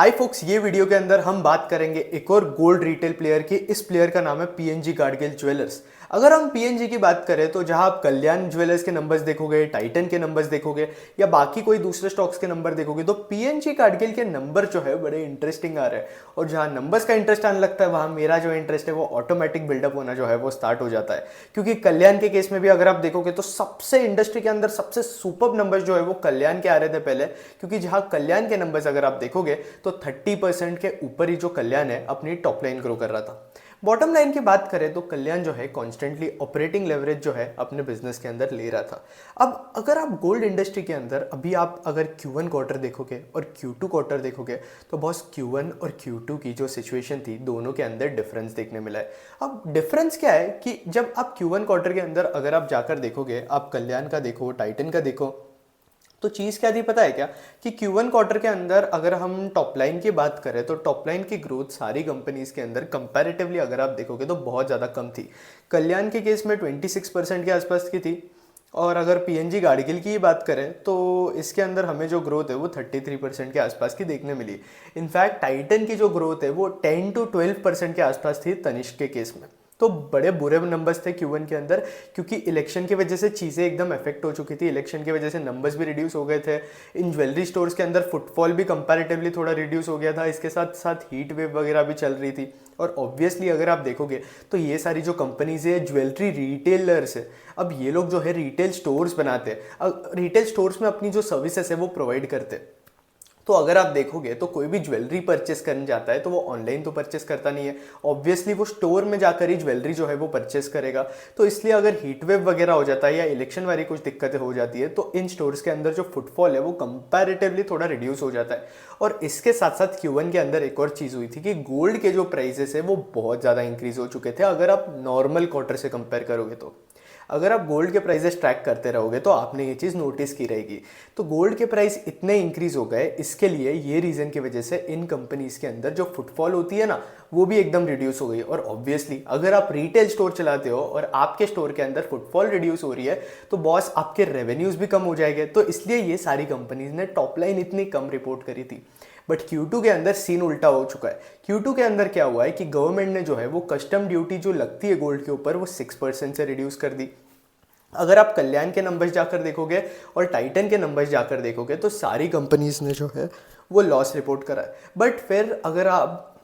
हाय focus, ये video के अंदर हम बात करेंगे एक और गोल्ड रिटेल प्लेयर की। इस प्लेयर का नाम है पीएनजी गाडगिल ज्वेलर्स। अगर हम पीएनजी की बात करें तो जहां आप कल्याण ज्वेलर्स के नंबर्स देखोगे, टाइटन के नंबर्स देखोगे या बाकी कोई दूसरे स्टॉक्स के नंबर देखोगे तो पीएनजी गाडगिल के नंबर जो है बड़े इंटरेस्टिंग आ रहे हैं। और जहां नंबर्स का इंटरेस्ट आने लगता है वहां मेरा जो इंटरेस्ट है वो ऑटोमेटिक बिल्डअप होना जो है वो स्टार्ट हो जाता है। क्योंकि कल्याण के केस में भी अगर आप देखोगे तो सबसे इंडस्ट्री के अंदर सबसे सुपर नंबर्स जो है वो कल्याण के आ रहे थे पहले। क्योंकि जहां कल्याण के नंबर्स अगर आप देखोगे तो 30% के ऊपर ही जो कल्याण है अपनी टॉप लाइन ग्रो कर रहा था। बॉटम लाइन की बात करें तो कल्याण जो है कॉन्स्टेंटली ऑपरेटिंग लेवरेज जो है अपने बिजनेस के अंदर ले रहा था। अब अगर आप गोल्ड इंडस्ट्री के अंदर अभी आप अगर Q1 क्वार्टर देखोगे और Q2 क्वार्टर देखोगे तो बॉस Q1 और Q2 की जो सिचुएशन थी दोनों के अंदर डिफरेंस देखने मिला है। अब डिफरेंस क्या है कि जब आप Q1 क्वार्टर के अंदर अगर आप जाकर देखोगे, आप कल्याण का देखो, टाइटन का देखो, तो चीज़ क्या थी पता है क्या कि Q1 क्वार्टर के अंदर अगर हम टॉप लाइन की बात करें तो टॉप लाइन की ग्रोथ सारी कंपनीज के अंदर कंपैरेटिवली अगर आप देखोगे तो बहुत ज़्यादा कम थी। कल्याण के केस में 26% के आसपास की थी। और अगर पीएनजी गाडगिल की ही बात करें तो इसके अंदर हमें जो ग्रोथ है वो 33% के आसपास की देखने मिली। इनफैक्ट टाइटन की जो ग्रोथ है वो 10 to 12% के आसपास थी तनिष्क के केस में। तो बड़े बुरे नंबर्स थे Q1 के अंदर, क्योंकि इलेक्शन की वजह से चीज़ें एकदम इफेक्ट हो चुकी थी। इलेक्शन की वजह से नंबर्स भी रिड्यूस हो गए थे। इन ज्वेलरी स्टोर्स के अंदर फुटफॉल भी कंपैरेटिवली थोड़ा रिड्यूस हो गया था। इसके साथ साथ हीट वेव वगैरह भी चल रही थी। और ऑब्वियसली अगर आप देखोगे तो ये सारी जो कंपनीज है ज्वेलरी रिटेलर्स है, अब ये लोग जो है रिटेल स्टोर्स बनाते हैं, रिटेल स्टोर्स में अपनी जो सर्विसेज है वो प्रोवाइड करते हैं। तो अगर आप देखोगे तो कोई भी ज्वेलरी परचेस करने जाता है तो वो ऑनलाइन तो परचेस करता नहीं है, ऑब्वियसली वो स्टोर में जाकर ही ज्वेलरी जो है वो परचेस करेगा। तो इसलिए अगर हीट वेव वगैरह हो जाता है या इलेक्शन वाली कुछ दिक्कतें हो जाती है तो इन स्टोर्स के अंदर जो फुटफॉल है वो कंपैरेटिवली थोड़ा रिड्यूस हो जाता है। और इसके साथ साथ Q1 के अंदर एक और चीज़ हुई थी कि गोल्ड के जो प्राइसेस है वो बहुत ज़्यादा इंक्रीज हो चुके थे अगर आप नॉर्मल क्वार्टर से कंपेयर करोगे तो। अगर आप गोल्ड के प्राइसेस ट्रैक करते रहोगे तो आपने ये चीज़ नोटिस की रहेगी। तो गोल्ड के प्राइस इतने इंक्रीज हो गए, इसके लिए ये रीज़न की वजह से इन कंपनीज के अंदर जो फुटफॉल होती है ना वो भी एकदम रिड्यूस हो गई। और ऑब्वियसली अगर आप रिटेल स्टोर चलाते हो और आपके स्टोर के अंदर फुटफॉल रिड्यूस हो रही है तो बॉस आपके रेवेन्यूज भी कम हो जाएंगे। तो इसलिए ये सारी कंपनीज ने टॉप लाइन इतनी कम रिपोर्ट करी थी। बट Q2 के अंदर सीन उल्टा हो चुका है। Q2 के अंदर क्या हुआ है कि गवर्नमेंट ने जो है वो कस्टम ड्यूटी जो लगती है गोल्ड के ऊपर वो 6% से रिड्यूस कर दी। अगर आप कल्याण के नंबर्स जाकर देखोगे और टाइटन के नंबर्स जाकर देखोगे तो सारी कंपनीज ने जो है वो लॉस रिपोर्ट करा है। बट फिर अगर आप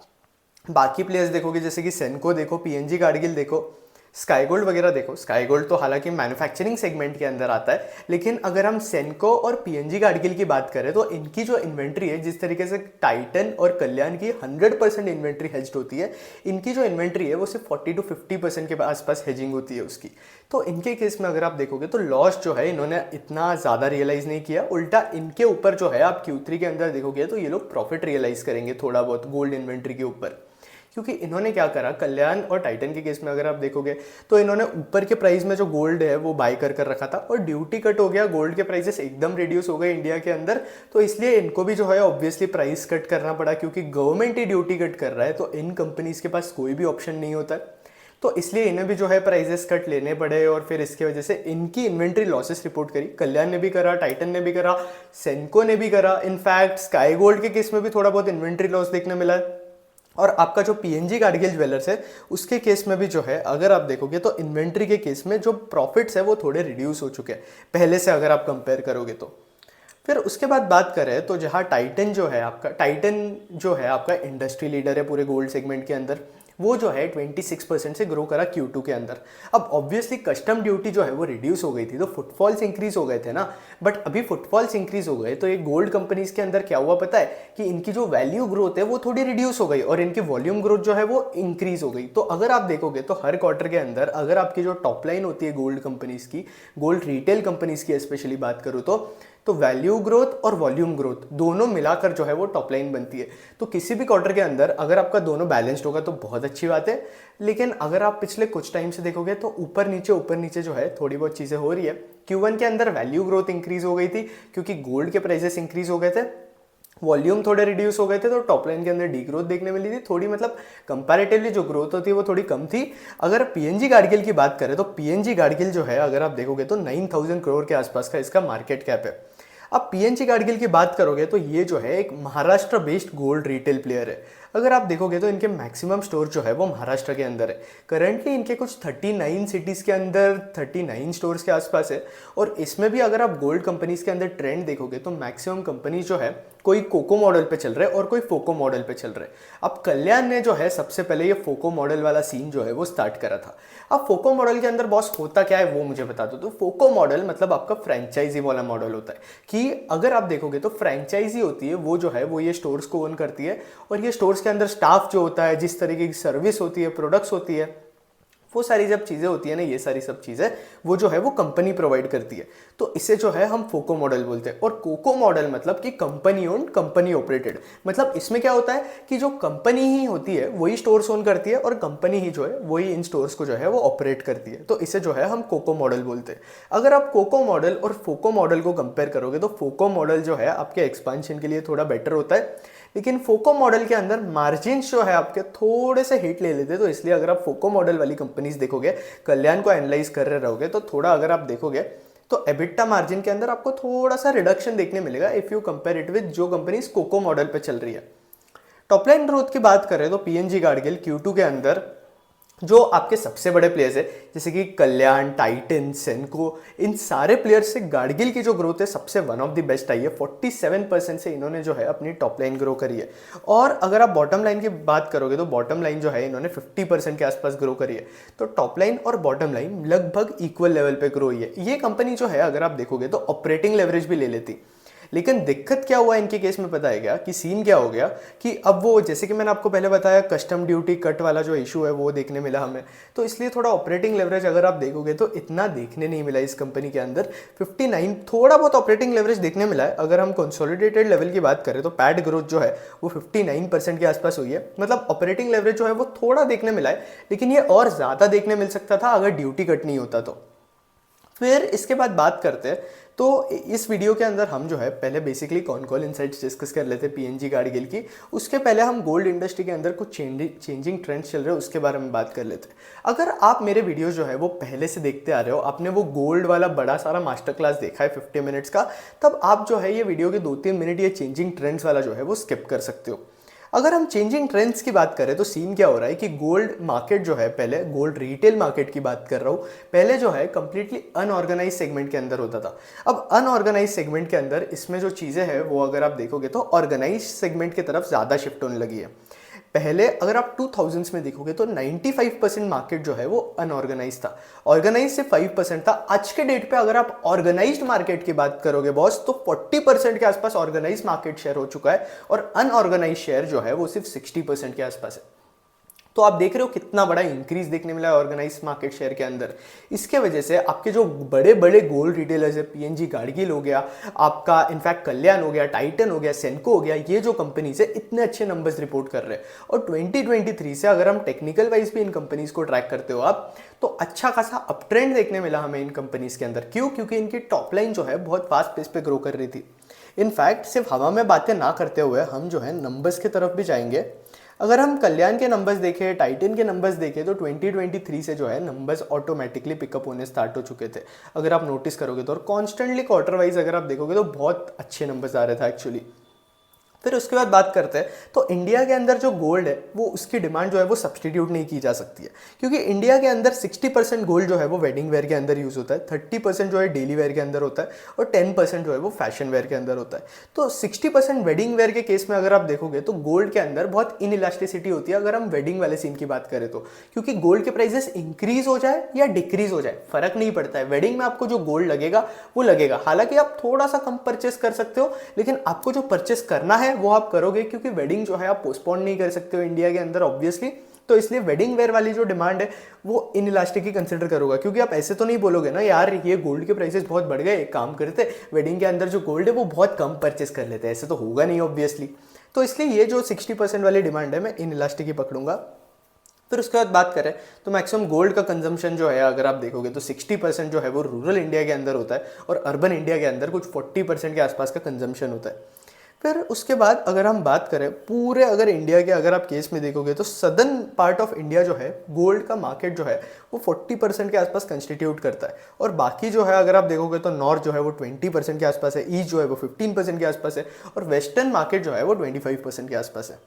बाकी प्लेयर्स देखोगे जैसे कि सेनको देखो, पीएनजी गाडगिल देखो, स्काई गोल्ड वगैरह देखो। स्काई गोल्ड तो हालांकि मैन्युफैक्चरिंग सेगमेंट के अंदर आता है, लेकिन अगर हम सेनको और पीएनजी गाडगिल की बात करें तो इनकी जो इन्वेंट्री है, जिस तरीके से टाइटन और कल्याण की 100% इन्वेंट्री हेज्ड होती है, इनकी जो इन्वेंट्री है वो सिर्फ 40 to 50% के आसपास हेजिंग होती है उसकी। तो इनके केस में अगर आप देखोगे तो लॉस जो है इन्होंने इतना ज़्यादा रियलाइज़ नहीं किया। उल्टा इनके ऊपर जो है आप Q3 के अंदर देखोगे तो ये लोग प्रॉफिट रियलाइज़ करेंगे थोड़ा बहुत गोल्ड इन्वेंट्री के ऊपर। क्योंकि इन्होंने क्या करा, कल्याण और टाइटन के केस में अगर आप देखोगे तो इन्होंने ऊपर के प्राइस में जो गोल्ड है वो बाय कर कर रखा था और ड्यूटी कट हो गया, गोल्ड के प्राइसेस एकदम रिड्यूस हो गए इंडिया के अंदर। तो इसलिए इनको भी जो है ऑब्वियसली प्राइस कट करना पड़ा, क्योंकि गवर्नमेंट ही ड्यूटी कट कर रहा है तो इन कंपनीज के पास कोई भी ऑप्शन नहीं होता है। तो इसलिए इन्हें भी जो है प्राइसेस कट लेने पड़े और फिर इसकी वजह से इनकी इन्वेंट्री लॉसेस रिपोर्ट करी। कल्याण ने भी करा, टाइटन ने भी करा, सेनको ने भी करा। इनफैक्ट स्काई गोल्ड के केस में भी थोड़ा बहुत इन्वेंट्री लॉस देखने मिला है। और आपका जो पीएनजी गाडगिल ज्वेलर्स है उसके केस में भी जो है अगर आप देखोगे तो इन्वेंट्री के केस में जो प्रॉफिट्स है वो थोड़े रिड्यूस हो चुके हैं पहले से अगर आप कंपेयर करोगे तो। फिर उसके बाद बात करें तो जहाँ टाइटन जो है आपका, टाइटन जो है आपका इंडस्ट्री लीडर है पूरे गोल्ड सेगमेंट के अंदर, वो जो है 26% से ग्रो करा Q2 के अंदर। अब ऑब्वियसली कस्टम ड्यूटी जो है वो रिड्यूस हो गई थी तो फुटफॉल्स इंक्रीज हो गए थे ना। बट अभी फुटफॉल्स इंक्रीज हो गए तो ये गोल्ड कंपनीज के अंदर क्या हुआ पता है कि इनकी जो वैल्यू ग्रोथ है वो थोड़ी रिड्यूस हो गई और इनकी वॉल्यूम ग्रोथ जो है वो इंक्रीज हो गई। तो अगर आप देखोगे तो हर क्वार्टर के अंदर अगर आपकी जो टॉप लाइन होती है गोल्ड कंपनीज की, गोल्ड रिटेल कंपनीज की स्पेशली बात करूँ तो वैल्यू ग्रोथ और वॉल्यूम ग्रोथ दोनों मिलाकर जो है वो टॉप लाइन बनती है। तो किसी भी क्वार्टर के अंदर अगर आपका दोनों बैलेंस्ड होगा तो बहुत अच्छी बात है। लेकिन अगर आप पिछले कुछ टाइम से देखोगे तो ऊपर नीचे जो है थोड़ी बहुत चीज़ें हो रही है। Q1 के अंदर वैल्यू ग्रोथ इंक्रीज हो गई थी क्योंकि गोल्ड के प्राइसेस इंक्रीज हो गए थे, वॉल्यूम थोड़े रिड्यूस हो गए थे तो टॉप लाइन के अंदर डी ग्रोथ देखने मिली थी थोड़ी, मतलब कंपैरेटिवली जो ग्रोथ होती है वो थोड़ी कम थी। अगर पीएनजी गाडगिल की बात करें तो पीएनजी गाडगिल जो है अगर आप देखोगे तो 9,000 करोड़ के आसपास का इसका मार्केट कैप है। अब पीएनजी गाडगिल की बात करोगे तो ये जो है एक Maharashtra based gold retail player है। अगर आप देखोगे तो इनके मैक्सिमम स्टोर जो है वो महाराष्ट्र के अंदर है। करंटली इनके कुछ 39 सिटीज़ के अंदर 39 स्टोर्स के आसपास है। और इसमें भी अगर आप गोल्ड कंपनीज के अंदर ट्रेंड देखोगे तो मैक्सिमम कंपनीज जो है कोई कोको मॉडल पे चल रहे हैं और कोई फोको मॉडल पे चल रहे हैं। अब कल्याण ने जो है सबसे पहले ये फोको मॉडल वाला सीन जो है वो स्टार्ट करा था। अब फोको मॉडल के अंदर बॉस होता क्या है वो मुझे बता दो। तो फोको मॉडल मतलब आपका फ्रेंचाइजी वाला मॉडल होता है कि अगर आप देखोगे तो फ्रेंचाइजी होती है वो जो है वो ये स्टोर्स को ओन करती है और ये स्टोर्स के अंदर स्टाफ जो होता है, जिस तरीके की सर्विस होती है, प्रोडक्ट्स होती है, वो सारी जब चीज़ें होती है ना, ये सारी सब चीज़ें वो जो है वो कंपनी प्रोवाइड करती है। तो इसे जो है हम फोको मॉडल बोलते हैं। और कोको मॉडल मतलब कि कंपनी ओन्ड कंपनी ऑपरेटेड। मतलब इसमें क्या होता है कि जो कंपनी ही होती है वही स्टोर्स ओन करती है और कंपनी ही जो है वही इन स्टोर्स को जो है वो ऑपरेट करती है। तो इसे जो है हम कोको मॉडल बोलते हैं। अगर आप कोको मॉडल और फोको मॉडल को कंपेयर करोगे तो फोको मॉडल जो है आपके एक्सपांशन के लिए थोड़ा बेटर होता है, लेकिन फोको मॉडल के अंदर मार्जिन जो है आपके थोड़े से हिट ले लेते हैं। तो इसलिए अगर आप फोको मॉडल वाली कंपनीज देखोगे, कल्याण को एनालाइज कर रहे रहोगे तो थोड़ा अगर आप देखोगे तो एबिटा मार्जिन के अंदर आपको थोड़ा सा रिडक्शन देखने मिलेगा if you compare it with जो कंपनीज कोको मॉडल पे चल रही है। टॉप लाइन ग्रोथ की बात करें तो पीएनजी गाडगिल Q2 के अंदर जो आपके सबसे बड़े प्लेयर्स है जैसे कि कल्याण, टाइटन, सेनको, इन सारे प्लेयर्स से गाडगिल की जो ग्रोथ है सबसे one of the best I है। 47% से इन्होंने जो है अपनी टॉप लाइन ग्रो करी है। और अगर आप बॉटम लाइन की बात करोगे तो बॉटम लाइन जो है इन्होंने 50% के आसपास ग्रो करी है। तो टॉप लाइन और बॉटम लाइन लगभग इक्वल लेवल पे ग्रो हुई है। ये कंपनी जो है अगर आप देखोगे तो ऑपरेटिंग लेवरेज भी ले लेती, लेकिन दिक्कत क्या हुआ इनके केस में पता है क्या कि सीन क्या हो गया कि अब वो जैसे कि मैंने आपको पहले बताया कस्टम ड्यूटी कट वाला जो इशू है वो देखने मिला हमें। तो इसलिए थोड़ा ऑपरेटिंग लेवरेज अगर आप देखोगे तो इतना देखने नहीं मिला इस कंपनी के अंदर। 59 थोड़ा बहुत ऑपरेटिंग लेवरेज देखने मिला है। अगर हम कंसोलिडेटेड लेवल की बात करें तो पैड ग्रोथ जो है वो 59% के आसपास हुई है। मतलब ऑपरेटिंग लेवरेज जो है वो थोड़ा देखने मिला है, लेकिन ये और ज़्यादा देखने मिल सकता था अगर ड्यूटी कट नहीं होता तो। फिर इसके बाद बात करते हैं तो इस वीडियो के अंदर हम जो है पहले बेसिकली कौन कौन इनसाइट्स डिस्कस कर लेते हैं पीएनजी गाडगिल की। उसके पहले हम गोल्ड इंडस्ट्री के अंदर कुछ चेंजिंग ट्रेंड्स चल रहे हैं उसके बारे में बात कर लेते हैं। अगर आप मेरे वीडियोस जो है वो पहले से देखते आ रहे हो, आपने वो गोल्ड वाला बड़ा सारा मास्टर क्लास देखा है 50 मिनट्स का, तब आप जो है ये वीडियो के 2-3 मिनट ये चेंजिंग ट्रेंड्स वाला जो है वो स्किप कर सकते हो। अगर हम चेंजिंग ट्रेंड्स की बात करें तो सीन क्या हो रहा है कि गोल्ड मार्केट जो है, पहले गोल्ड रिटेल मार्केट की बात कर रहा हूँ, पहले जो है कंप्लीटली अनऑर्गेनाइज सेगमेंट के अंदर होता था। अब अनऑर्गेनाइज सेगमेंट के अंदर इसमें जो चीज़ें हैं वो अगर आप देखोगे तो ऑर्गेनाइज सेगमेंट की तरफ ज़्यादा शिफ्ट होने लगी है। पहले अगर आप 2000s में देखोगे तो 95% मार्केट जो है वो अनऑर्गेनाइज था, ऑर्गेनाइज से 5% था। आज के डेट पे अगर आप ऑर्गेनाइज्ड मार्केट की बात करोगे बॉस तो 40% के आसपास ऑर्गेनाइज मार्केट शेयर हो चुका है और अनऑर्गेनाइज शेयर जो है वो सिर्फ 60% के आसपास है। तो आप देख रहे हो कितना बड़ा इंक्रीज देखने मिला है ऑर्गेनाइज मार्केट शेयर के अंदर। इसके वजह से आपके जो बड़े बड़े गोल्ड रिटेलर्स है, पीएनजी गाडगिल हो गया आपका, इनफैक्ट कल्याण हो गया, टाइटन हो गया, सेनको हो गया, ये जो कंपनीज है इतने अच्छे नंबर्स रिपोर्ट कर रहे हैं। और 2023 से अगर हम टेक्निकल वाइज भी इन कंपनीज को ट्रैक करते हो आप तो अच्छा खासा अप ट्रेंड देखने मिला हमें इन कंपनीज के अंदर। क्यों? क्योंकि इनकी टॉप लाइन जो है बहुत फास्ट पेस पे ग्रो कर रही थी। इनफैक्ट सिर्फ हवा में बातें ना करते हुए हम जो है नंबर्स की तरफ भी जाएंगे। अगर हम कल्याण के नंबर्स देखें, टाइटन के नंबर्स देखें तो 2023 से जो है नंबर्स ऑटोमेटिकली पिकअप होने स्टार्ट हो चुके थे। अगर आप नोटिस करोगे तो, और कॉन्स्टेंटली क्वार्टर वाइज अगर आप देखोगे तो बहुत अच्छे नंबर्स आ रहे थे एक्चुअली। फिर उसके बाद बात करते हैं तो इंडिया के अंदर जो गोल्ड है वो उसकी डिमांड जो है वो सब्सटीट्यूट नहीं की जा सकती है, क्योंकि इंडिया के अंदर 60% गोल्ड जो है वो वेडिंग वेयर के अंदर यूज़ होता है, 30% जो है डेली वेयर के अंदर होता है और 10% जो है वो फैशन वेयर के अंदर होता है। तो 60% वेडिंग वेयर के केस में अगर आप देखोगे तो गोल्ड के अंदर बहुत इनइलास्टिसिटी होती है अगर हम वेडिंग वाले सीन की बात करें तो, क्योंकि गोल्ड के प्राइसेस इंक्रीज हो जाए या डिक्रीज हो जाए फर्क नहीं पड़ता है। वेडिंग में आपको जो गोल्ड लगेगा वो लगेगा, हालांकि आप थोड़ा सा कम परचेस कर सकते हो, लेकिन आपको जो परचेस करना है वो आप करोगे, क्योंकि वेडिंग जो है आप पोस्टपोन नहीं कर सकते हो इंडिया के अंदर ऑब्वियसली। तो इसलिए वेडिंग वेयर वाली जो डिमांड है वो इनइलास्टिक ही कंसिडर करोगा, क्योंकि आप ऐसे तो नहीं बोलोगे ना यार ये गोल्ड के प्राइसेस बहुत बढ़ गए, एक काम करते वेडिंग के अंदर जो गोल्ड है वो बहुत कम परचेस कर लेते हैं, ऐसे तो होगा नहीं ऑब्वियसली। तो इसलिए ये जो 60% वाली डिमांड है मैं इनइलास्टिक ही पकड़ूंगा। फिर उसके बाद बात करें तो मैक्सिमम गोल्ड का कंजम्पशन जो है अगर आप देखोगे तो 60% जो है वो रूरल इंडिया के अंदर होता है और अर्बन इंडिया के अंदर कुछ 40% के आसपास का कंजम्पशन होता है। फिर उसके बाद अगर हम बात करें पूरे अगर इंडिया के अगर आप केस में देखोगे तो सदर्न पार्ट ऑफ इंडिया जो है गोल्ड का मार्केट जो है वो 40% के आसपास कंस्टिट्यूट करता है, और बाकी जो है अगर आप देखोगे तो नॉर्थ जो है वो 20% के आसपास है, ईस्ट जो है वो 15% के आसपास है, और वेस्टर्न मार्केट जो है वो 25% के आसपास है।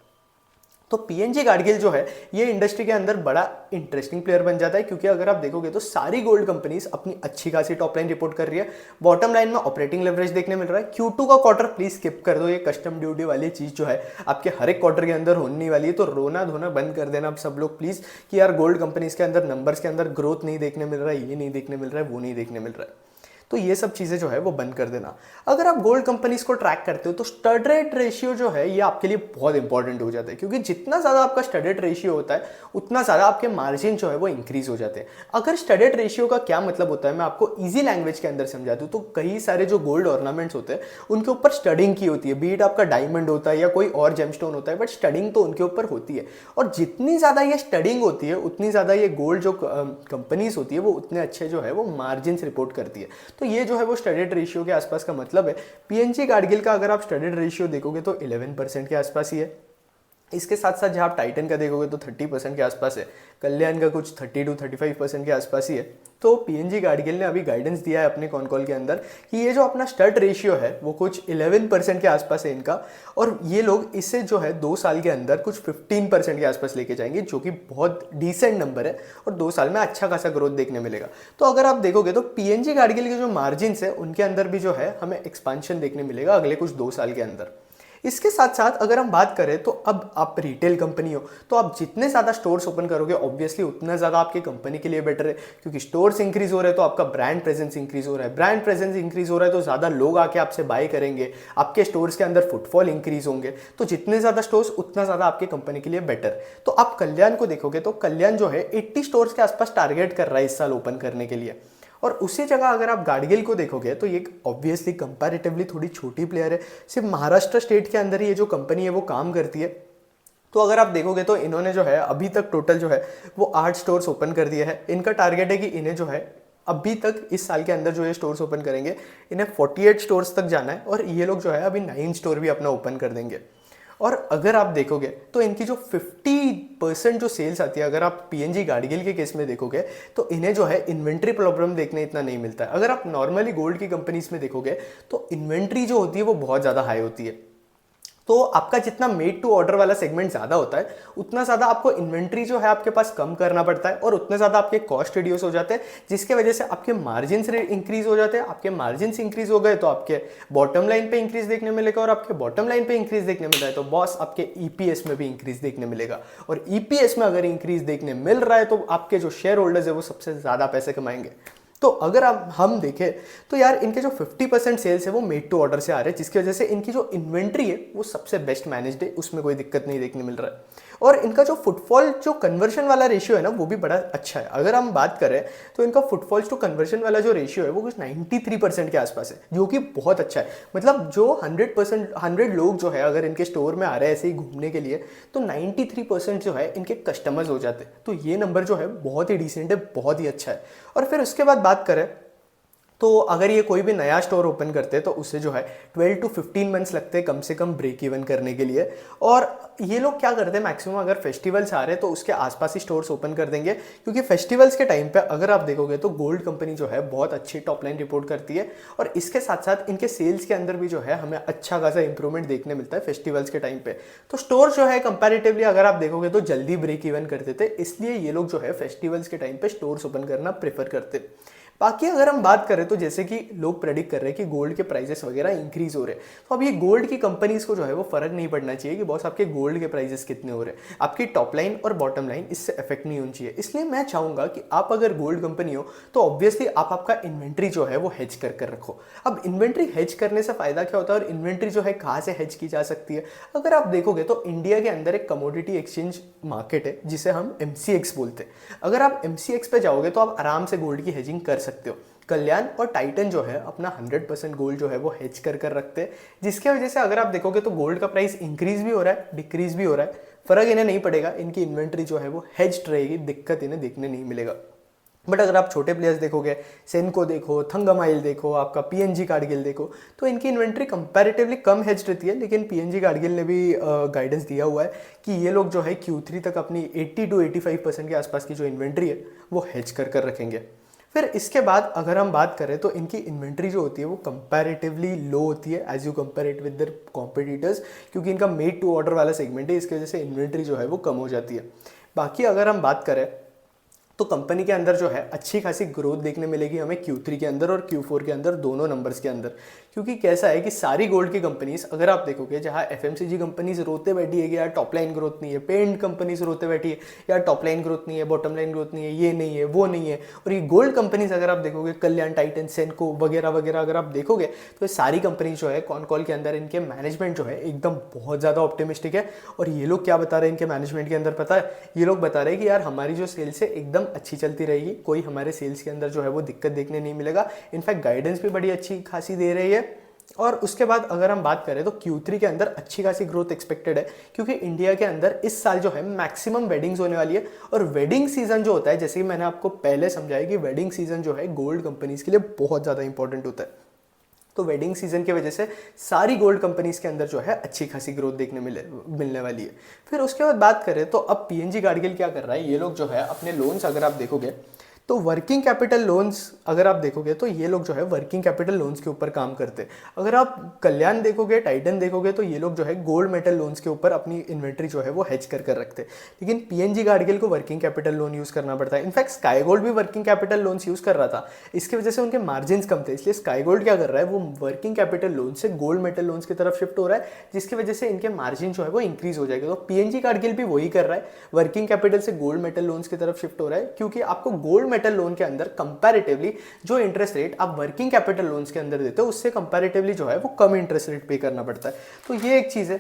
तो पीएनजी गाडगिल जो है ये इंडस्ट्री के अंदर बड़ा इंटरेस्टिंग प्लेयर बन जाता है, क्योंकि अगर आप देखोगे तो सारी गोल्ड कंपनीज अपनी अच्छी खासी टॉप लाइन रिपोर्ट कर रही है, बॉटम लाइन में ऑपरेटिंग लेवरेज देखने मिल रहा है। Q2 का क्वार्टर प्लीज स्किप कर दो, ये कस्टम ड्यूटी वाली चीज जो है आपके हर एक क्वार्टर के अंदर होने वाली है, तो रोना धोना बंद कर देना आप सब लोग प्लीज कि यार गोल्ड कंपनीज के अंदर नंबर्स के अंदर ग्रोथ नहीं देखने मिल रहा है, ये नहीं देखने मिल रहा है, वो नहीं देखने मिल रहा है, तो ये सब चीज़ें जो है वो बंद कर देना। अगर आप गोल्ड कंपनीज को ट्रैक करते हो तो स्टड रेट रेशियो जो है ये आपके लिए बहुत इंपॉर्टेंट हो जाता है, क्योंकि जितना ज़्यादा आपका स्टड रेट रेशियो होता है उतना ज़्यादा आपके मार्जिन जो है वो इंक्रीज हो जाते हैं। अगर स्टड रेट रेशियो का क्या मतलब होता है मैं आपको ईजी लैंग्वेज के अंदर समझा दूँ तो कई सारे जो गोल्ड ऑर्नामेंट्स होते हैं उनके ऊपर स्टडिंग की होती है, बीट आपका डायमंड होता है या कोई और जेमस्टोन होता है, बट स्टडिंग तो उनके ऊपर होती है, और जितनी ज़्यादा ये स्टडिंग होती है उतनी ज़्यादा ये गोल्ड जो कंपनीज होती है वो उतने अच्छे जो है वो मार्जिन रिपोर्ट करती है। तो ये जो है वो स्टडेड रेशियो के आसपास का मतलब है। पीएनजी गाडगिल का अगर आप स्टडेड रेशियो देखोगे तो 11% के आसपास ही है। इसके साथ साथ जहाँ आप टाइटन का देखोगे तो 30% के आसपास है, कल्याण का कुछ 30 to 35% के आसपास ही है। तो पीएनजी गाडगिल ने अभी गाइडेंस दिया है अपने कॉन कॉल के अंदर कि ये जो अपना स्टड रेशियो है वो कुछ 11% के आसपास है इनका, और ये लोग इसे जो है 2 साल के अंदर कुछ 15% के आसपास लेके जाएंगे, जो कि बहुत डिसेंट नंबर है, और 2 साल में अच्छा खासा ग्रोथ देखने मिलेगा। तो अगर आप देखोगे तो पीएनजी गाडगिल के जो मार्जिन है उनके अंदर भी जो है हमें एक्सपांशन देखने मिलेगा अगले कुछ 2 साल के अंदर। इसके साथ साथ अगर हम बात करें तो अब आप रिटेल कंपनी हो तो आप जितने ज़्यादा स्टोर्स ओपन करोगे ऑब्वियसली उतना ज़्यादा आपकी कंपनी के लिए बेटर है, क्योंकि स्टोर्स इंक्रीज हो रहे हैं तो आपका ब्रांड प्रेजेंस इंक्रीज हो रहा है, ब्रांड प्रेजेंस इंक्रीज हो रहा है तो ज़्यादा लोग आके आपसे बाय करेंगे, आपके स्टोर्स के अंदर फुटफॉल इंक्रीज होंगे, तो जितने ज़्यादा स्टोर्स उतना ज़्यादा आपकी कंपनी के लिए बेटर। तो आप कल्याण को देखोगे तो कल्याण जो है 80 स्टोर्स के आसपास टारगेट कर रहा है इस साल ओपन करने के लिए, और उसी जगह अगर आप गाडगिल को देखोगे तो ये ऑब्वियसली कंपैरेटिवली थोड़ी छोटी प्लेयर है, सिर्फ महाराष्ट्र स्टेट के अंदर ही ये जो कंपनी है वो काम करती है। तो अगर आप देखोगे तो इन्होंने जो है अभी तक टोटल जो है वो 8 स्टोर्स ओपन कर दिए हैं। इनका टारगेट है कि इन्हें जो है अभी तक इस साल के अंदर जो ये स्टोर्स ओपन करेंगे इन्हें 48 स्टोर्स तक जाना है, और ये लोग जो है अभी 9 स्टोर भी अपना ओपन कर देंगे। और अगर आप देखोगे तो इनकी जो 50% जो सेल्स आती है, अगर आप पीएनजी गाडगिल के केस में देखोगे तो इन्हें जो है इन्वेंट्री प्रॉब्लम देखने इतना नहीं मिलता है। अगर आप नॉर्मली गोल्ड की कंपनीज में देखोगे तो इन्वेंट्री जो होती है वो बहुत ज़्यादा हाई होती है, तो आपका जितना मेड टू ऑर्डर वाला सेगमेंट ज़्यादा होता है उतना ज़्यादा आपको इन्वेंट्री जो है आपके पास कम करना पड़ता है, और उतने ज़्यादा आपके कॉस्ट रिड्यूस हो जाते हैं, जिसके वजह से आपके मार्जिन इंक्रीज हो जाते हैं। आपके मार्जिन इंक्रीज हो गए तो आपके बॉटम लाइन पे इंक्रीज देखने मिलेगा, और आपके बॉटम लाइन पे इंक्रीज देखने मिल रहा है तो बॉस आपके ईपीएस में भी इंक्रीज देखने मिलेगा, और ईपीएस में अगर इंक्रीज देखने मिल रहा है तो आपके जो शेयर होल्डर्स है वो सबसे ज़्यादा पैसे कमाएंगे। तो अगर हम देखें तो यार इनके जो 50% सेल्स है वो मेड टू ऑर्डर से आ रहे हैं, जिसकी वजह से इनकी जो इन्वेंट्री है वो सबसे बेस्ट मैनेज्ड है, उसमें कोई दिक्कत नहीं देखने मिल रहा है। और इनका जो फुटफॉल जो कन्वर्शन वाला रेशियो है ना वो भी बड़ा अच्छा है। अगर हम बात करें तो इनका फुटफॉल्स टू कन्वर्शन वाला जो रेशियो है वो कुछ 93% के आसपास है, जो कि बहुत अच्छा है। मतलब जो 100 लोग जो है अगर इनके स्टोर में आ रहे हैं ऐसे ही घूमने के लिए तो 93% जो है इनके कस्टमर्स हो जाते हैं। तो ये नंबर जो है बहुत ही डिसेंट है, बहुत ही अच्छा है। और फिर उसके बाद बात करें तो अगर ये कोई भी नया स्टोर ओपन करते हैं तो उससे जो है 12 to 15 मंथ्स लगते हैं कम से कम ब्रेक इवन करने के लिए। और ये लोग क्या करते हैं मैक्सिमम अगर फेस्टिवल्स आ रहे हैं तो उसके आसपास ही स्टोर्स ओपन कर देंगे, क्योंकि फेस्टिवल्स के टाइम पे अगर आप देखोगे तो गोल्ड कंपनी जो है बहुत अच्छी टॉप लाइन रिपोर्ट करती है, और इसके साथ साथ इनके सेल्स के अंदर भी जो है हमें अच्छा खासा इंप्रूवमेंट देखने मिलता है फेस्टिवल्स के टाइम पे। तो स्टोर जो है कंपैरेटिवली अगर आप देखोगे तो जल्दी ब्रेक इवन करते थे, इसलिए ये लोग जो है फेस्टिवल्स के टाइम पे स्टोर्स ओपन करना प्रेफर करते। बाकी अगर हम बात करें तो जैसे कि लोग प्रेडिक्ट कर रहे हैं कि गोल्ड के प्राइसेस वगैरह इंक्रीज हो रहे हैं, तो अब ये गोल्ड की कंपनीज को जो है वो फर्क नहीं पड़ना चाहिए कि बॉस आपके गोल्ड के प्राइसेस कितने हो रहे हैं, आपकी टॉप लाइन और बॉटम लाइन इससे इफेक्ट नहीं होनी चाहिए। इसलिए मैं चाहूंगा कि आप अगर गोल्ड कंपनी हो तो ऑब्वियसली आप आपका इन्वेंट्री जो है वो हेज कर रखो। अब इन्वेंट्री हेज करने से फायदा क्या होता है, और इन्वेंट्री जो है कहाँ से हेज की जा सकती है। अगर आप देखोगे तो इंडिया के अंदर एक कमोडिटी एक्सचेंज मार्केट है जिसे हम MCX बोलते हैं। अगर आप MCX पे जाओगे तो आप आराम से गोल्ड की हेजिंग कर सकते हो। कल्याण और टाइटन जो है अपना 100% गोल्ड जो है वो हेज कर रखते हैं, जिसके वजह से अगर आप देखोगे तो गोल्ड का प्राइस इंक्रीज भी हो रहा है, डिक्रीज भी हो रहा है, फर्क इन्हें नहीं पड़ेगा, इनकी इन्वेंट्री जो है वो हेज्ड रहेगी, दिक्कत इन्हें देखने नहीं मिलेगा। बट अगर आप छोटे प्लेयर्स देखोगे, सेनको देखो, थंगमाइल देखो, आपका पीएनजी कार्डगिल देखो, तो इनकी इन्वेंट्री कंपैरेटिवली कम हेज रहती है। लेकिन पीएनजी कार्डगिल ने भी गाइडेंस दिया हुआ है कि ये लोग जो है Q3 तक अपनी 80 to 85% के आसपास की जो इन्वेंट्री है वो हेज कर रखेंगे। फिर इसके बाद अगर हम बात करें तो इनकी इन्वेंट्री जो होती है वो कंपैरेटिवली लो होती है as you compare it with their competitors, क्योंकि इनका मेड टू ऑर्डर वाला सेगमेंट है, इसकी वजह से इन्वेंट्री जो है वो कम हो जाती है। बाकी अगर हम बात करें तो कंपनी के अंदर जो है अच्छी खासी ग्रोथ देखने मिलेगी हमें Q3 के अंदर और Q4 के अंदर, दोनों नंबर्स के अंदर। क्योंकि कैसा है कि सारी गोल्ड की कंपनीज अगर आप देखोगे, जहाँ FMCG कंपनीज रोते बैठी है कि यार टॉप लाइन ग्रोथ नहीं है, पेंट कंपनीज रोते बैठी है यार टॉप लाइन ग्रोथ नहीं है, बॉटम लाइन ग्रोथ नहीं है, ये नहीं है, वो नहीं है, और ये गोल्ड कंपनीज अगर आप देखोगे, कल्याण, टाइटन, सेनको वगैरह वगैरह अगर आप देखोगे, तो ये सारी कंपनीज जो है कॉन कॉल के अंदर इनके मैनेजमेंट जो है एकदम बहुत ज़्यादा ऑप्टिमिस्टिक है। और ये लोग क्या बता रहे हैं इनके मैनेजमेंट के अंदर, पता है, ये लोग बता रहे हैं कि यार हमारी जो सेल्स है एकदम अच्छी चलती रहेगी, कोई हमारे सेल्स के अंदर जो है वो दिक्कत देखने नहीं मिलेगा। इनफैक्ट गाइडेंस भी बड़ी अच्छी खासी दे रही है। और उसके बाद अगर हम बात करें तो Q3 के अंदर अच्छी खासी ग्रोथ एक्सपेक्टेड है, क्योंकि इंडिया के अंदर इस साल जो है मैक्सिमम वेडिंग्स होने वाली है। और वेडिंग सीजन जो होता है, जैसे कि मैंने आपको पहले समझाया कि वेडिंग सीजन जो है गोल्ड कंपनीज के लिए बहुत ज़्यादा इंपॉर्टेंट होता है। तो वेडिंग सीजन की वजह से सारी गोल्ड कंपनीज के अंदर जो है अच्छी खासी ग्रोथ देखने मिलने वाली है। फिर उसके बाद बात करें तो अब पीएनजी गार्डगिल क्या कर रहा है, ये लोग जो है अपने लोन्स अगर आप देखोगे तो वर्किंग कैपिटल लोन्स अगर आप देखोगे तो ये लोग जो है वर्किंग कैपिटल लोन्स के ऊपर काम करते हैं। अगर आप कल्याण देखोगे, टाइटन देखोगे, तो ये लोग जो है गोल्ड मेटल लोन्स के ऊपर अपनी इन्वेंट्री जो है वो हेज कर रखते हैं। लेकिन पीएनजी गार्डगिल को वर्किंग कैपिटल लोन यूज़ करना पड़ता है। इनफैक्ट स्काई गोल्ड भी वर्किंग कैपिटल लोन्स यूज़ कर रहा था, इसकी वजह से उनके मार्जिन कम थे। इसलिए स्काई गोल्ड क्या कर रहा है, वो वर्किंग कैपिटल लोन से गोल्ड मेटल लोन्स की तरफ शिफ्ट हो रहा है, जिसकी वजह से इनके मार्जिन जो है वो इंक्रीज हो जाएगा। तो पीएनजी गार्डगिल भी वही कर रहा है, वर्किंग कैपिटल से गोल्ड मेटल लोन्स की तरफ शिफ्ट हो रहा है, क्योंकि आपको गोल्ड मेटल लोन के अंदर कंपैरेटिवली जो इंटरेस्ट रेट आप वर्किंग कैपिटल लोन्स के अंदर देते हो उससे कंपैरेटिवली जो है वो कम इंटरेस्ट रेट पे करना पड़ता है। तो ये एक चीज़ है।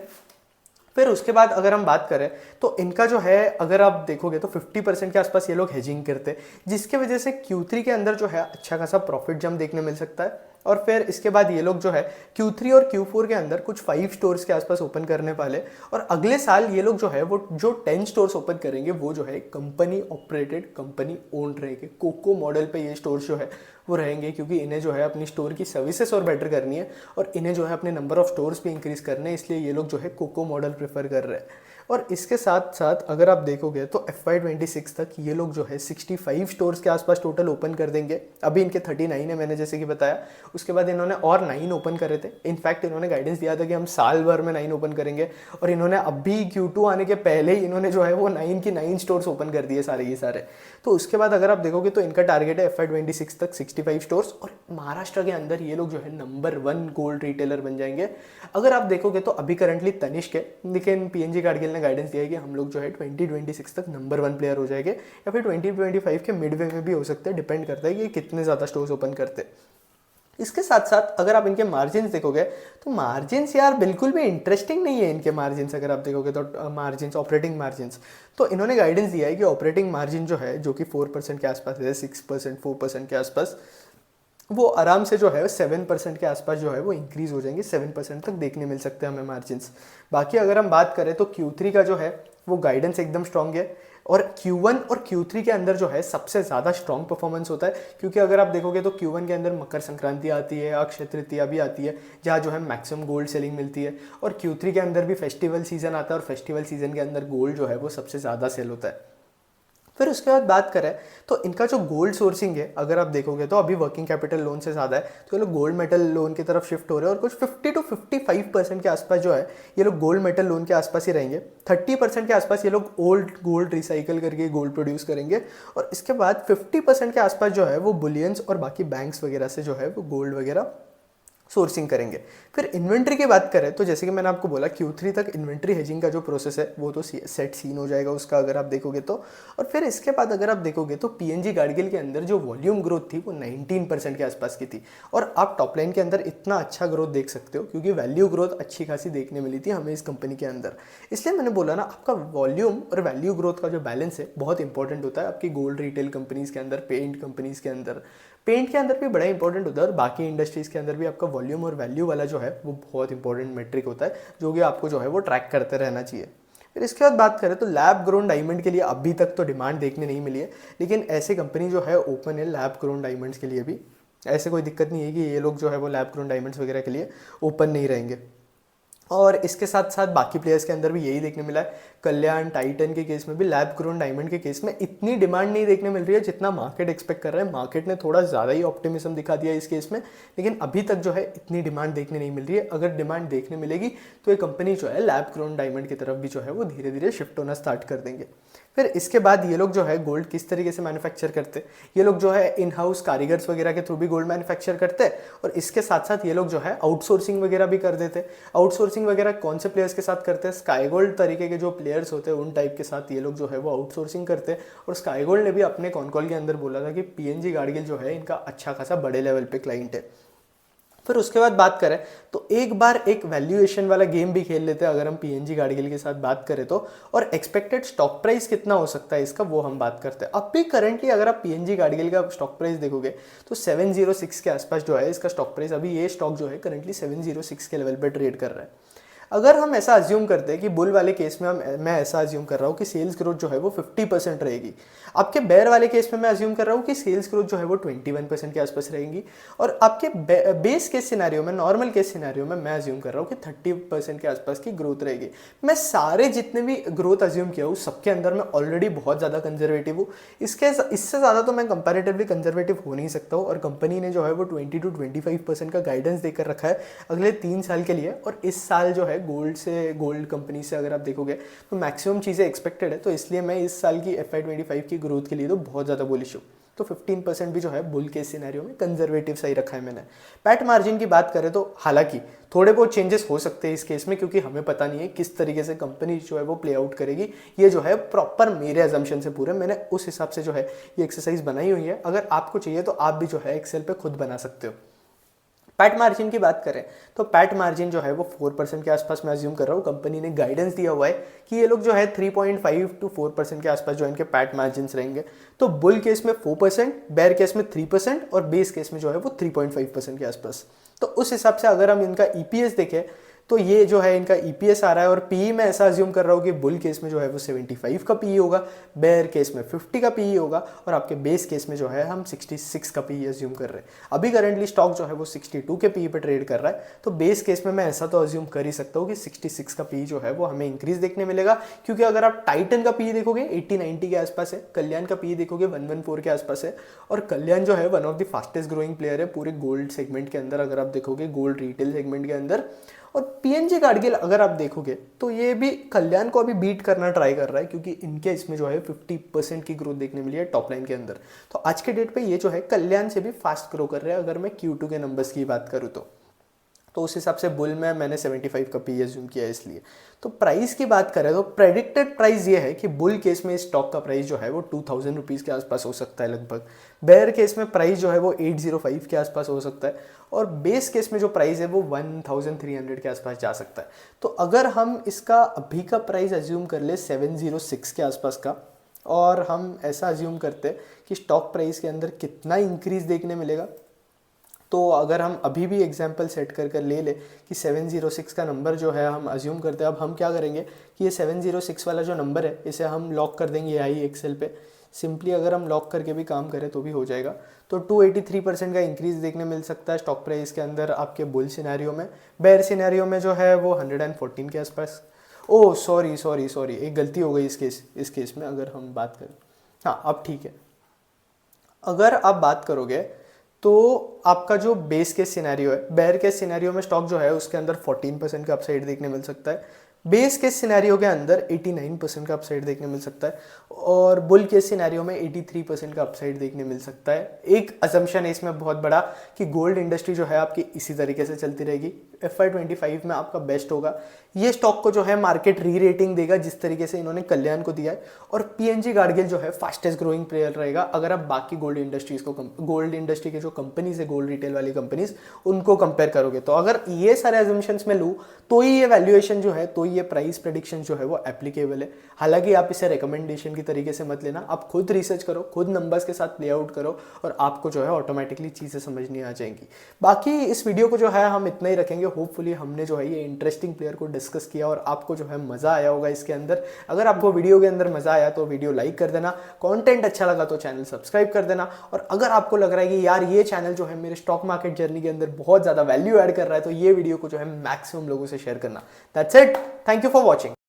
फिर उसके बाद अगर हम बात करें तो इनका जो है अगर आप देखोगे तो 50% के आसपास ये लोग हेजिंग करते हैं, जिसके वजह से Q3 के अंदर जो है अच्छा खासा प्रॉफिट जंप देखने मिल सकता है। और फिर इसके बाद ये लोग जो है Q3 और Q4 के अंदर कुछ 5 स्टोर्स के आसपास ओपन करने वाले, और अगले साल ये लोग जो है वो जो 10 स्टोर्स ओपन करेंगे वो जो है कंपनी ऑपरेटेड, कंपनी ओन्ड रहेंगे। कोको मॉडल पे ये स्टोर्स जो है वो रहेंगे, क्योंकि इन्हें जो है अपनी स्टोर की सर्विसेज और बेटर करनी है और इन्हें जो है अपने नंबर ऑफ स्टोर्स भी इंक्रीज करने हैं, इसलिए ये लोग जो है कोको मॉडल प्रेफर कर रहे हैं। और इसके साथ साथ अगर आप देखोगे तो FY26 तक ये लोग जो है 65 स्टोर्स के आसपास टोटल ओपन कर देंगे। अभी इनके 39 है मैंने जैसे कि बताया, उसके बाद इन्होंने और 9 ओपन करे थे। इनफैक्ट इन्होंने गाइडेंस दिया था कि हम साल भर में 9 ओपन करेंगे, और इन्होंने अभी Q2 आने के पहले ही इन्होंने जो है वो 9 की 9 स्टोर्स ओपन कर दिए सारे के सारे। तो उसके बाद अगर आप देखोगे तो इनका टारगेट है FY26 तक 65 स्टोर्स, और महाराष्ट्र के अंदर ये लोग जो है नंबर 1 गोल्ड रिटेलर बन जाएंगे। अगर आप देखोगे तो अभी करंटली तनिष्क है, लेकिन पीएनजी गार्डगिल ने गाइडेंस दिया है कि हम लोग जो है 2026 तक नंबर 1 प्लेयर हो जाएंगे, या फिर 2025 के मिड वे में भी हो सकते हैं, डिपेंड करता है कि कितने ज़्यादा स्टोर्स ओपन करते हैं। इसके साथ साथ अगर आप इनके मार्जिन्स देखोगे तो मार्जिन्स यार बिल्कुल भी इंटरेस्टिंग नहीं है इनके मार्जिन्स। अगर आप देखोगे तो मार्जिन्स, ऑपरेटिंग मार्जिन्स, तो इन्होंने गाइडेंस दिया है कि ऑपरेटिंग मार्जिन जो है जो कि 4% के आसपास है, 6% 4% के आसपास, वो आराम से जो है 7% के आसपास जो है वो इंक्रीज हो जाएंगे, 7% तक देखने मिल सकते हैं हमें मार्जिन्स। बाकी अगर हम बात करें तो Q3 का जो है वो गाइडेंस एकदम स्ट्रॉन्ग है, और Q1 और Q3 के अंदर जो है सबसे ज़्यादा स्ट्रॉन्ग परफॉर्मेंस होता है, क्योंकि अगर आप देखोगे तो Q1 के अंदर मकर संक्रांति आती है, अक्षय तृतीया भी आती है, जहाँ जो है मैक्सिमम गोल्ड सेलिंग मिलती है, और Q3 के अंदर भी फेस्टिवल सीजन आता है, और फेस्टिवल सीजन के अंदर गोल्ड जो है वो सबसे ज़्यादा सेल होता है। फिर उसके बाद बात करें तो इनका जो गोल्ड सोर्सिंग है अगर आप देखोगे तो अभी वर्किंग कैपिटल लोन से ज़्यादा है, तो ये लोग गोल्ड मेटल लोन की तरफ शिफ्ट हो रहे हैं, और कुछ 50 to 55% के आसपास जो है ये लोग गोल्ड मेटल लोन के आसपास ही रहेंगे। 30% के आसपास ये लोग ओल्ड गोल्ड रिसाइकल करके गोल्ड प्रोड्यूस करेंगे, और इसके बाद 50% के आसपास जो है वो बुलियंस और बाकी बैंक्स वगैरह से जो है वो गोल्ड वगैरह सोर्सिंग करेंगे। फिर इन्वेंट्री की बात करें तो जैसे कि मैंने आपको बोला Q3 तक इन्वेंट्री हेजिंग का जो प्रोसेस है वो तो सेट सीन हो जाएगा उसका अगर आप देखोगे तो। और फिर इसके बाद अगर आप देखोगे तो पीएनजी गार्डगिल के अंदर जो वॉल्यूम ग्रोथ थी वो 19% के आसपास की थी, और आप टॉप लाइन के अंदर इतना अच्छा ग्रोथ देख सकते हो क्योंकि वैल्यू ग्रोथ अच्छी खासी देखने मिली थी हमें इस कंपनी के अंदर। इसलिए मैंने बोला ना, आपका वॉल्यूम और वैल्यू ग्रोथ का जो बैलेंस है बहुत इंपॉर्टेंट होता है आपकी गोल्ड रिटेल कंपनीज के अंदर, पेंट कंपनीज के अंदर। पेंट के अंदर भी बड़ा इंपॉर्टेंट होता है, और बाकी इंडस्ट्रीज के अंदर भी आपका वॉल्यूम और वैल्यू वाला जो है वो बहुत इंपॉर्टेंट मेट्रिक होता है, जो कि आपको जो है वो ट्रैक करते रहना चाहिए। फिर इसके बाद बात करें तो लैब ग्रोन डायमंड के लिए अभी तक तो डिमांड देखने नहीं मिली है, लेकिन ऐसी कंपनी जो है ओपन है लैब ग्रोन डायमंड्स के लिए भी। ऐसे कोई दिक्कत नहीं है कि ये लोग जो है वो लैब ग्रोन डायमंड्स वगैरह के लिए ओपन नहीं रहेंगे। और इसके साथ साथ बाकी प्लेयर्स के अंदर भी यही देखने मिला है। कल्याण, टाइटन के केस में भी, लैब ग्रोन डायमंड के केस में इतनी डिमांड नहीं देखने मिल रही है जितना मार्केट एक्सपेक्ट कर रहा है। मार्केट ने थोड़ा ज़्यादा ही ऑप्टिमिज्म दिखा दिया इस केस में, लेकिन अभी तक जो है इतनी डिमांड देखने नहीं मिल रही है। अगर डिमांड देखने मिलेगी तो ये कंपनी जो है लैब ग्रोन डायमंड की तरफ भी जो है वो धीरे धीरे शिफ्ट होना स्टार्ट कर देंगे। फिर इसके बाद ये लोग जो है गोल्ड किस तरीके से मैन्युफैक्चर करते हैं, ये लोग जो है इन हाउस कारीगर्स वगैरह के थ्रू भी गोल्ड मैन्युफैक्चर करते हैं, और इसके साथ साथ ये लोग जो है आउटसोर्सिंग वगैरह भी कर देते हैं। आउटसोर्सिंग वगैरह कौन से प्लेयर्स के साथ करते हैं, स्काई गोल्ड तरीके के जो प्लेयर्स होते हैं उन टाइप के साथ ये लोग जो है वो आउटसोर्सिंग करते हैं। और स्काई गोल्ड ने भी अपने कॉन कॉल के अंदर बोला था कि पीएनजी गार्डगिल जो है इनका अच्छा खासा बड़े लेवल पे क्लाइंट है। फिर उसके बाद बात करें तो एक बार एक वैल्यूएशन वाला गेम भी खेल लेते हैं अगर हम पीएनजी गार्डगिल के साथ बात करें तो, और एक्सपेक्टेड स्टॉक प्राइस कितना हो सकता है इसका वो हम बात करते हैं। अब भी करंटली अगर आप पीएनजी गार्डगिल का स्टॉक प्राइस देखोगे तो 706 के आसपास जो है इसका स्टॉक प्राइस, अभी ये स्टॉक जो है करंटली 706 के लेवल पर ट्रेड कर रहा है। अगर हम ऐसा अज्यूम करते हैं कि बुल वाले केस में मैं ऐसा अज्यूम कर रहा हूँ कि सेल्स ग्रोथ जो है वो 50% रहेगी, आपके बेयर वाले केस में मैं अज्यूम कर रहा हूँ कि सेल्स ग्रोथ जो है वो 21% के आसपास रहेगी, और आपके बेस केस सिनेरियो में, नॉर्मल केस सिनेरियो में मैं अज्यूम कर रहा हूँ कि 30% के आसपास की ग्रोथ रहेगी। मैं सारे जितने भी ग्रोथ अज्यूम किया हूँ सबके अंदर मैं ऑलरेडी बहुत ज़्यादा कंजर्वेटिव हूँ। इससे ज़्यादा तो मैं कंपैरेटिवली कंजर्वेटिव हो नहीं सकता हूँ, और कंपनी ने जो है वो 20 to 25% का गाइडेंस देकर रखा है अगले 3 साल के लिए। और इस साल जो है गोल्ड कंपनी से अगर आप देखोगे तो मैक्सिमम चीज़ें एक्सपेक्टेड है, तो इसलिए मैं इस साल की FY25 की ग्रोथ के लिए तो बहुत ज़्यादा बुलिश हूँ। तो 15% भी जो है बुल केस सिनेरियो में कंजर्वेटिव सही रखा है मैंने। पैट मार्जिन की बात करें तो हालांकि थोड़े बहुत चेंजेस हो सकते हैं इस केस में, क्योंकि हमें पता नहीं है किस तरीके से कंपनी जो है वो प्ले आउट करेगी। ये जो है प्रॉपर मेरे अजम्पशन से पूरे, मैंने उस हिसाब से जो है ये एक्सरसाइज बनाई हुई है। अगर आपको चाहिए तो आप भी जो है एक्सेल पे खुद बना सकते हो। पैट मार्जिन की बात करें तो पैट मार्जिन जो है वो 4% के आसपास मैं अज्यूम कर रहा हूँ। कंपनी ने गाइडेंस दिया हुआ है कि ये लोग जो है 3.5 to 4% के आसपास जो इनके पैट मार्जिन रहेंगे। तो बुल केस में 4%, बेयर केस में 3% और बेस केस में जो है वो 3.5% के आसपास। तो उस हिसाब से अगर हम इनका EPS देखें तो ये जो है इनका EPS आ रहा है, और PE मैं ऐसा अज्यूम कर रहा हूँ कि बुल केस में जो है वो 75 का PE होगा, बेयर केस में 50 का PE होगा, और आपके बेस केस में जो है हम 66 का PE अज्यूम कर रहे हैं। अभी करंटली स्टॉक जो है वो 62 के PE पे ट्रेड कर रहा है, तो बेस केस में मैं ऐसा तो अज्यूम कर ही सकता हूँ कि 66 का PE जो है वो हमें इंक्रीज देखने मिलेगा। क्योंकि अगर आप टाइटन का PE देखोगे 80-90 के आसपास है, कल्याण का PE देखोगे 114 के आसपास है, और कल्याण जो है one of the fastest growing player है पूरे गोल्ड सेगमेंट के अंदर, अगर आप देखोगे गोल्ड रिटेल सेगमेंट के अंदर। और पीएनजी गार्डगिल अगर आप देखोगे तो ये भी कल्याण को अभी बीट करना ट्राई कर रहा है, क्योंकि इनके इसमें जो है 50% की ग्रोथ देखने मिली है टॉप लाइन के अंदर। तो आज के डेट पे ये जो है कल्याण से भी फास्ट ग्रो कर रहे हैं अगर मैं Q2 के नंबर्स की बात करूँ तो उस हिसाब से बुल में मैंने 75 का PE अज्यूम किया है इसलिए। तो प्राइस की बात करें तो प्रेडिक्टेड प्राइस ये है कि बुल केस में स्टॉक का प्राइस जो है वो 2000 रुपीज़ के आसपास हो सकता है लगभग, बेयर केस में प्राइस जो है वो 805 के आसपास हो सकता है, और बेस केस में जो प्राइस है वो 1300 के आसपास जा सकता है। तो अगर हम इसका अभी का प्राइस अज्यूम कर ले 706 के आसपास का, और हम ऐसा अज्यूम करते कि स्टॉक प्राइस के अंदर कितना इंक्रीज देखने मिलेगा, तो अगर हम अभी भी एग्जांपल सेट कर ले ले कि 706 का नंबर जो है हम अज्यूम करते हैं। अब हम क्या करेंगे कि ये 706 वाला जो नंबर है इसे हम लॉक कर देंगे आई एक्सेल पे। सिंपली अगर हम लॉक करके भी काम करें तो भी हो जाएगा। तो 283% का इंक्रीज देखने मिल सकता है स्टॉक प्राइस के अंदर आपके बुल सिनेरियो में। बेयर सिनेरियो में जो है वो 114 के आसपास। ओह सॉरी एक गलती हो गई इस केस में अगर हम बात करें। हाँ अब ठीक है, अगर आप बात करोगे तो आपका जो बेस केस सिनेरियो है, बेयर केस सिनेरियो में स्टॉक जो है उसके अंदर 14% का अपसाइड देखने मिल सकता है, बेस केस सिनेरियो के अंदर 89% का अपसाइड देखने मिल सकता है, और बुल केस सिनेरियो में 83% का अपसाइड देखने मिल सकता है। एक असम्पशन है इसमें बहुत बड़ा कि गोल्ड इंडस्ट्री जो है आपकी इसी तरीके से चलती रहेगी, FY25 में आपका बेस्ट होगा। ये स्टॉक को जो है मार्केट री रेटिंग देगा जिस तरीके से इन्होंने कल्याण को दिया है, और पीएनजी गार्डगिल जो है फास्टेस्ट ग्रोइंग प्लेयर रहेगा अगर आप बाकी गोल्ड इंडस्ट्री के जो कंपनीज है, गोल्ड रिटेल वाली कंपनीज, उनको कंपेयर करोगे। तो अगर ये सारे अजम्पशंस में लूँ तो ही ये वैल्यूएशन जो है, तो ये प्राइस प्रेडिक्शन जो है वो एप्लीकेबल है। हालांकि आप इसे रिकमेंडेशन की तरीके से मत लेना, आप खुद रिसर्च करो, खुद नंबर्स के साथ प्ले आउट करो, और आपको जो है ऑटोमेटिकली चीज़ें समझ नहीं आ जाएंगी। बाकी इस वीडियो को जो है हम इतना ही रखेंगे। होपफुली हमने जो है ये इंटरेस्टिंग प्लेयर को डिस्कस किया और आपको जो है मज़ा आया होगा इसके अंदर। अगर आपको वीडियो के अंदर मज़ा आया तो वीडियो लाइक कर देना, कंटेंट अच्छा लगा तो चैनल सब्सक्राइब कर देना, और अगर आपको लग रहा है कि यार ये चैनल जो है मेरे स्टॉक मार्केट जर्नी के अंदर बहुत ज़्यादा वैल्यू ऐड कर रहा है तो ये वीडियो को जो है मैक्सिमम लोगों से शेयर करना। That's it, thank you for watching.